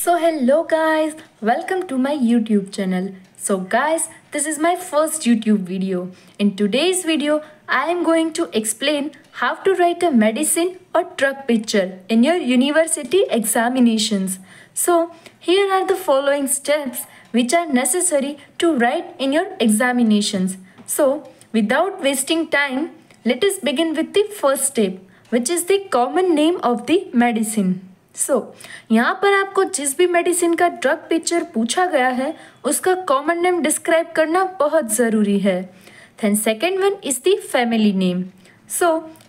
So hello guys, welcome to my YouTube channel. So guys, this is my first YouTube video. In today's video, I am going to explain how to write a medicine or drug picture in your university examinations. So here are the following steps which are necessary to write in your examinations. So without wasting time, let us begin with the first step, which is the common name of the medicine. यहाँ पर आपको जिस भी medicine का drug picture पूछा गया है उसका कॉमन नेम डिस्क्राइब करना बहुत ज़रूरी है. Then second one is the family name.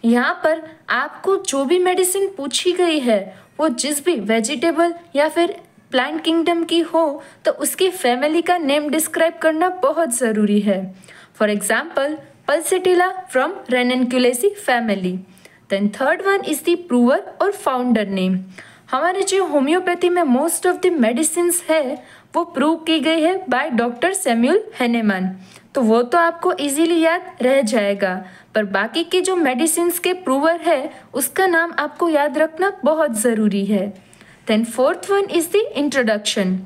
यहाँ पर आपको जो भी मेडिसिन पूछी गई है वो जिस भी वेजिटेबल या फिर प्लांट किंगडम की हो तो उसकी फैमिली का नेम डिस्क्राइब करना बहुत ज़रूरी है. For example pulsatilla from ranunculaceae family. Then third one is the prover और फाउंडर नेम. हमारे जो होम्योपैथी में मोस्ट ऑफ द मेडिसिन्स है वो प्रूव की गई है बाय डॉक्टर सैमुअल हैनेमान. तो वो तो आपको इजीली याद रह जाएगा, पर बाकी के जो मेडिसिन्स के प्रूवर है उसका नाम आपको याद रखना बहुत ज़रूरी है. Then fourth one is the introduction.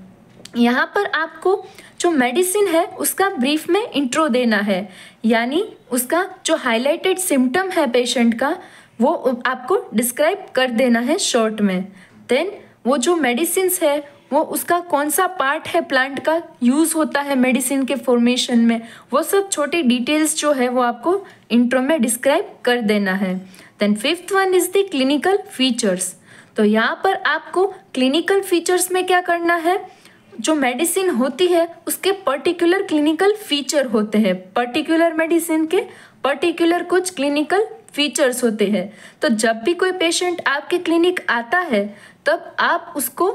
यहाँ पर आपको जो मेडिसिन है उसका ब्रीफ में इंट्रो देना है, यानी उसका जो हाईलाइटेड सिम्टम है पेशेंट का वो आपको डिस्क्राइब कर देना है शॉर्ट में. देन वो जो मेडिसिन्स है वो उसका कौन सा पार्ट है प्लांट का यूज़ होता है मेडिसिन के फॉर्मेशन में, वो सब छोटी डिटेल्स जो है वो आपको इंट्रो में डिस्क्राइब कर देना है. Then fifth one is the clinical features. तो यहाँ पर आपको क्लिनिकल फीचर्स में क्या करना है, जो मेडिसिन होती है उसके पर्टिकुलर क्लिनिकल फीचर होते हैं. पर्टिकुलर मेडिसिन के पर्टिकुलर कुछ क्लिनिकल फीचर्स होते हैं. तो जब भी कोई पेशेंट आपके क्लिनिक आता है तब आप उसको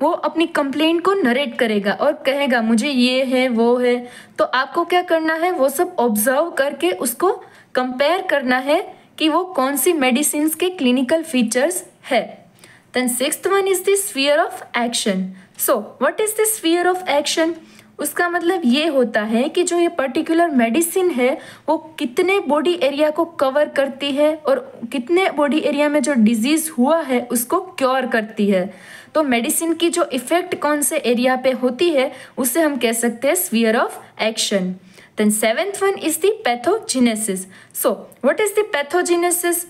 वो अपनी कंप्लेंट को नरेट करेगा और कहेगा मुझे ये है वो है. तो आपको क्या करना है, वो सब ऑब्जर्व करके उसको कंपेयर करना है कि वो कौन सी मेडिसिन के क्लिनिकल फीचर्स है. Then sixth one is the sphere of action. So what is the sphere of action? उसका मतलब ये होता है कि जो ये पर्टिकुलर मेडिसिन है वो कितने बॉडी एरिया को कवर करती है और कितने बॉडी एरिया में जो डिजीज़ हुआ है उसको क्योर करती है. तो मेडिसिन की जो इफ़ेक्ट कौन से एरिया पे होती है उसे हम कह सकते हैं sphere of action. Then seventh one is the pathogenesis. So what is the pathogenesis?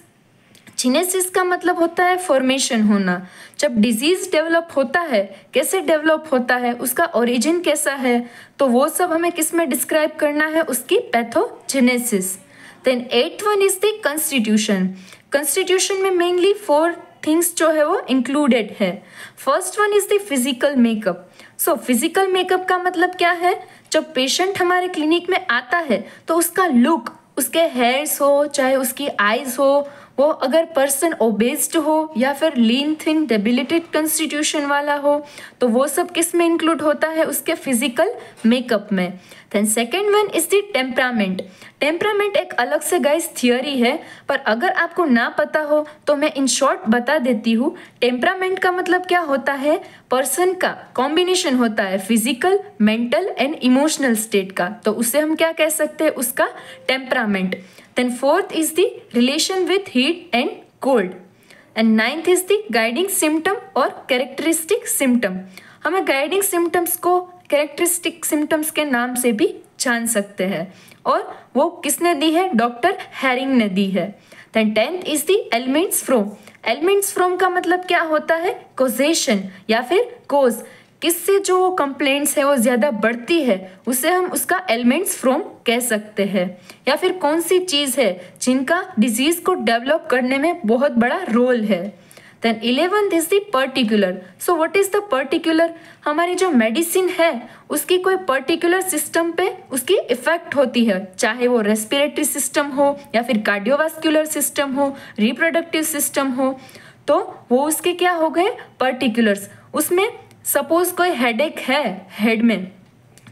Genesis का मतलब होता है फॉर्मेशन होना. जब डिजीज डेवलप होता है, कैसे डेवलप होता है, उसका ओरिजिन कैसा है, तो वो सब हमें किस में डिस्क्राइब करना है, उसकी pathogenesis. Then eighth one is the constitution. Constitution में मेनली 4 थिंग्स जो है वो इंक्लूडेड है. First one is the physical makeup. So physical makeup का मतलब क्या है, जब पेशेंट हमारे क्लिनिक में आता है तो उसका लुक, उसके हेयर्स हो चाहे उसकी आईज हो, वो अगर पर्सन ओबेस्ड हो या फिर लीन थिन डेबिलिटेड कंस्टिट्यूशन वाला हो तो वो सब किस में इंक्लूड होता है, उसके फिजिकल मेकअप में. Then second one is the temperament. Temperament एक अलग से गाइस थियोरी है, पर अगर आपको ना पता हो तो मैं इन शॉर्ट बता देती हूँ. टेम्परामेंट का मतलब क्या होता है, पर्सन का कॉम्बिनेशन होता है physical, mental and emotional state का, तो उसे हम क्या कह सकते हैं, उसका temperament. Then fourth is the relation with heat and cold. And ninth is the guiding symptom और characteristic symptom. हमें guiding symptoms को characteristic symptoms के नाम से भी जान सकते हैं और वो किसने दी है, डॉक्टर हैरिंग ने दी है. Then tenth is the elements from. Elements from का मतलब क्या होता है, causation या फिर cause. किससे जो कंप्लेंट्स है वो ज़्यादा बढ़ती है उसे हम उसका एलिमेंट्स फ्रॉम कह सकते हैं, या फिर कौन सी चीज़ है जिनका डिजीज़ को डेवलप करने में बहुत बड़ा रोल है. Then 11th is the particular. So what is the particular? हमारी जो मेडिसिन है उसकी कोई पर्टिकुलर सिस्टम पे उसकी इफेक्ट होती है, चाहे वो रेस्पिरेटरी सिस्टम हो या फिर कार्डियोवास्कुलर सिस्टम हो, रिप्रोडक्टिव सिस्टम हो, तो वो उसके क्या हो गए, पर्टिकुलर्स. उसमें सपोज कोई हेडेक है हेड में,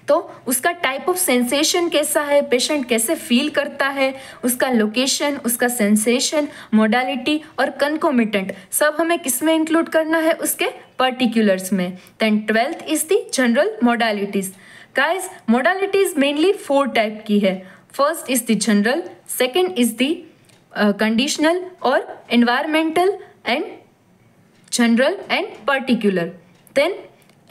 तो उसका टाइप ऑफ सेंसेशन कैसा है, पेशेंट कैसे फील करता है, उसका लोकेशन, उसका सेंसेशन, मोडालिटी और कंकोमिटेंट सब हमें किस में इंक्लूड करना है, उसके पर्टिकुलर्स में. देन 12th is the general modalities. Guys modalities mainly 4 type की है. First is the general, second is the conditional और environmental and general and particular. Then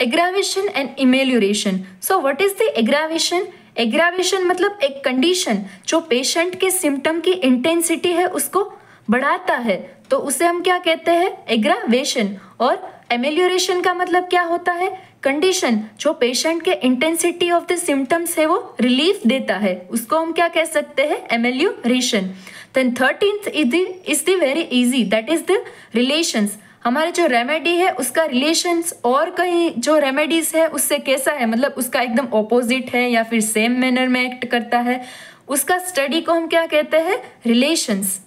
aggravation and amelioration. So what is the aggravation? Aggravation मतलब एक condition जो patient के symptom की intensity है उसको बढ़ाता है, तो उसे हम क्या कहते हैं? एग्रावेशन। और एमेल्योरेशन का मतलब क्या होता है? कंडीशन जो पेशेंट के इंटेंसिटी ऑफ द सिम्टम्स है वो रिलीफ देता है, उसको हम क्या कह सकते हैं? Amelioration. Then 13th is the very easy, that is the relations. हमारे जो रेमेडी है उसका रिलेशंस और कहीं जो रेमेडीज है उससे कैसा है, मतलब उसका एकदम ऑपोजिट है या फिर सेम मैनर में एक्ट करता है, उसका स्टडी को हम क्या कहते हैं? Relations.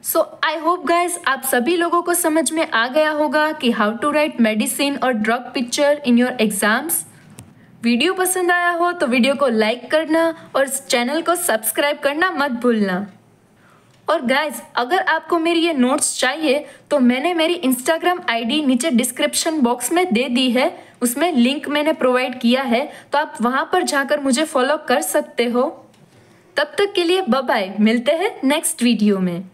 So I hope guys आप सभी लोगों को समझ में आ गया होगा कि हाउ टू राइट मेडिसिन और drug picture in your exams. Video पसंद आया हो तो वीडियो को लाइक करना और चैनल को सब्सक्राइब करना मत भूलना। और गाइज अगर आपको मेरी ये नोट्स चाहिए तो मैंने मेरी इंस्टाग्राम आईडी नीचे डिस्क्रिप्शन बॉक्स में दे दी है, उसमें लिंक मैंने प्रोवाइड किया है, तो आप वहाँ पर जाकर मुझे फॉलो कर सकते हो। तब तक के लिए बाय बाय, मिलते हैं नेक्स्ट वीडियो में।